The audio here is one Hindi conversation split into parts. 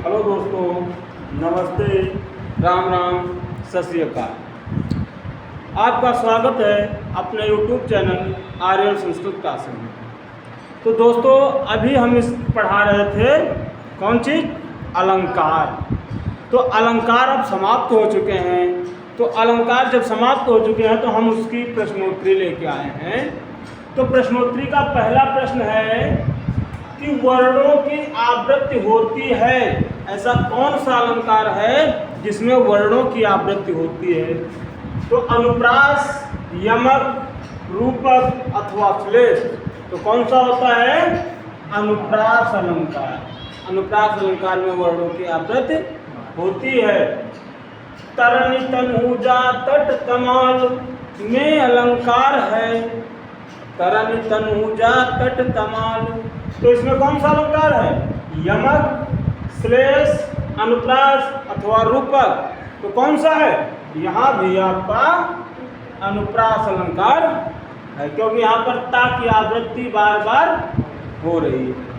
हेलो दोस्तों, नमस्ते, राम राम, सत श्री अकाल। आपका स्वागत है अपने YouTube channel Aryan Sanskrit classes में। तो दोस्तों, अभी हम पढ़ा रहे थे कौन चीज़? अलंकार। तो अलंकार अब समाप्त हो चुके हैं। तो अलंकार जब समाप्त हो चुके हैं तो हम उसकी प्रश्नोत्तरी लेके आए हैं। तो प्रश्नोत्तरी का पहला प्रश्न है कि वर्णों की आवृत्ति होती है, ऐसा कौन सा अलंकार है जिसमें वर्णों की आवृत्ति होती है? तो अनुप्रास, यमक, रूपक अथवा श्लेष। तो कौन सा होता है? अनुप्रास अलंकार। अनुप्रास अलंकार में वर्णों की आवृत्ति होती है। तरणी तनूजा तट तमाल में अलंकार है। तरणी तनूजा तट तमाल, तो इसमें कौन सा अलंकार है? यमक, श्लेष, अनुप्रास अथवा रूपक। तो कौन सा है? यहाँ भी आपका अनुप्रास अलंकार है, क्योंकि यहाँ पर ता की आवृत्ति बार बार हो रही है।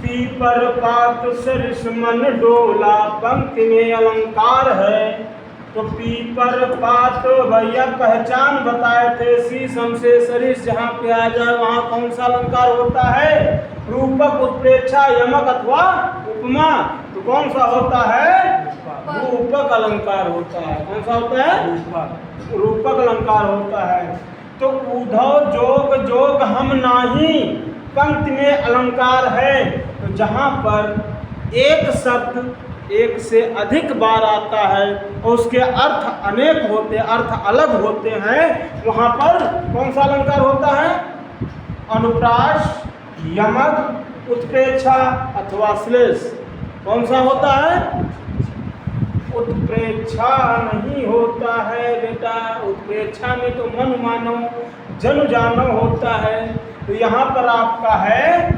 पीपर पात सरिस मन डोला पंक्ति में अलंकार है। तो पीपर पात भैया पहचान बताए थे, शीशम से सरिस जहाँ पे आ जाए वहाँ कौन सा अलंकार होता है? रूपक, उत्प्रेक्षा, यमक अथवा उपमा। तो कौन सा होता है? रूपक अलंकार होता है। कौन सा होता है? रूपक अलंकार होता है। तो उधव जोग जोग हम नाही पंक्ति में अलंकार है। तो जहाँ पर एक शब्द एक से अधिक बार आता है और उसके अर्थ अनेक होते, अर्थ अलग होते हैं, वहाँ पर कौन सा अलंकार होता है? अनुप्रास, यमक, उत्प्रेक्षा अथवा श्लेष। कौन सा होता है? उत्प्रेक्षा नहीं होता है बेटा। उत्प्रेक्षा में तो मन मानो जन जानो होता है। तो यहाँ पर आपका है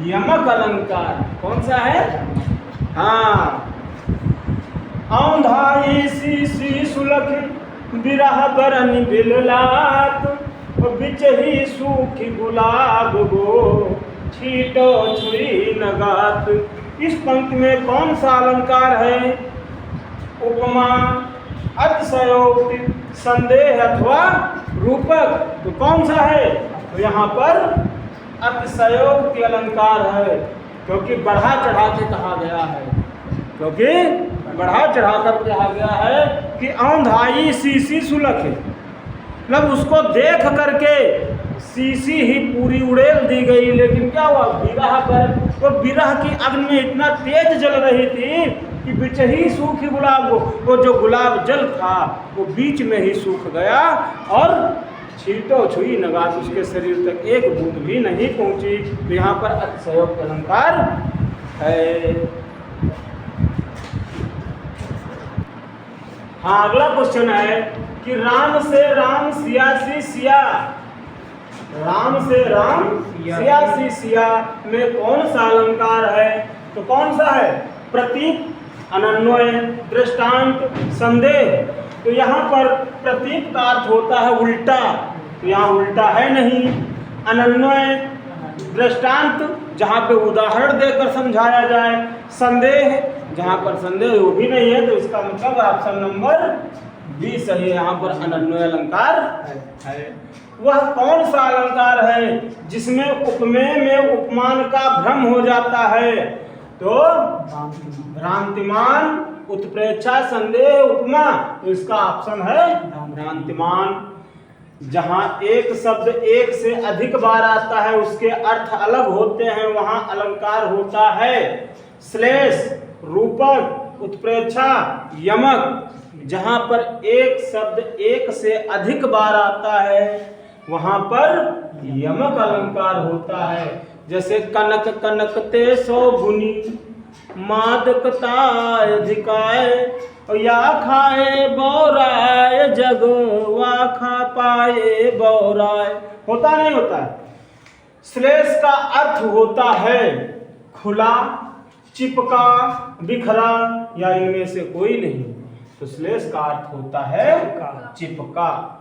यमक अलंकार। कौन सा है? हाँ, औंधाई सी सुलख बिरह बरन बिललात बिच ही सूखी गुलाब गो छीटो छुई नगात। इस पंक्ति में कौन सा अलंकार है? उपमा, अतिशयोक्ति, संदेह अथवा रूपक। तो कौन सा है? तो यहाँ पर अतिशयोक्ति अलंकार है, क्योंकि बढ़ा चढ़ा के कहा गया है। क्योंकि बढ़ा चढ़ा कर कहा गया है कि औंधाई सी सुलख, मतलब उसको देख करके सीसी ही पूरी उड़ेल दी गई। लेकिन क्या हुआ? विरह पर, वो विरह की अग्नि में इतना तेज जल रही थी कि बीच ही सूखी गुलाब, वो जो गुलाब जल था वो बीच में ही सूख गया और छीटो छुई नगात, उसके शरीर तक एक बूंद भी नहीं पहुंची। तो यहाँ पर अतिशयोक्ति अलंकार है। हाँ, अगला क्वेश्चन है कि राम से राम सियासी सिया, राम से राम सियासी सिया में कौन सा अलंकार है? तो कौन सा है? प्रतीक, अनन्वय, दृष्टांत, संदेह। तो यहाँ पर प्रतीक का अर्थ होता है उल्टा, तो यहाँ उल्टा है नहीं। अनन्वय, दृष्टांत जहाँ पे उदाहरण देकर समझाया जाए। संदेह, जहाँ पर संदेह वो भी नहीं है, तो इसका मतलब ऑप्शन नंबर बी सही है। यहाँ पर अनन्वय अलंकार है। वह कौन सा अलंकार है जिसमें उपमेय में उपमान का भ्रम हो जाता है? तो भ्रांतिमान, उत्प्रेक्षा, संदेह, उपमा। तो इसका ऑप्शन है भ्रांतिमान। जहाँ एक शब्द एक से अधिक बार आता है, उसके अर्थ अलग होते हैं, वहाँ अलंकार होता है। श्लेष, रूपक, उत्प्रेक्षा, यमक। जहाँ पर एक शब्द एक से अधिक बार आता है वहाँ पर यमक अलंकार होता है। जैसे कनक कनकते सो गुनी मादकताय धिकाय या खाए बौराय जग वा खा पाए बौराय। होता नहीं होता है? श्लेष का अर्थ होता है खुला, चिपका, बिखरा या इनमें से कोई नहीं। तो श्लेष का अर्थ होता है चिपका।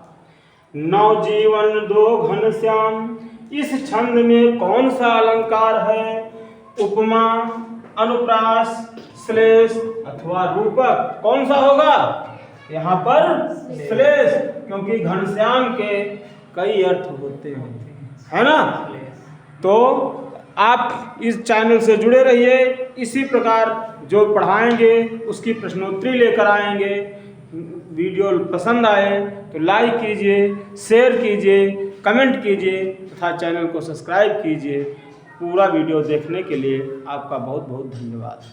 नवजीवन दो घनश्याम, इस छंद में कौन सा अलंकार है? उपमा, अनुप्रास, श्लेष अथवा रूपक कौन सा होगा? यहाँ पर श्लेष, क्योंकि घनश्याम के कई अर्थ होते हैं, है ना। तो आप इस चैनल से जुड़े रहिए, इसी प्रकार जो पढ़ाएंगे उसकी प्रश्नोत्तरी लेकर आएंगे। वीडियो पसंद आए तो लाइक कीजिए, शेयर कीजिए, कमेंट कीजिए तथा चैनल को सब्सक्राइब कीजिए। पूरा वीडियो देखने के लिए आपका बहुत बहुत धन्यवाद।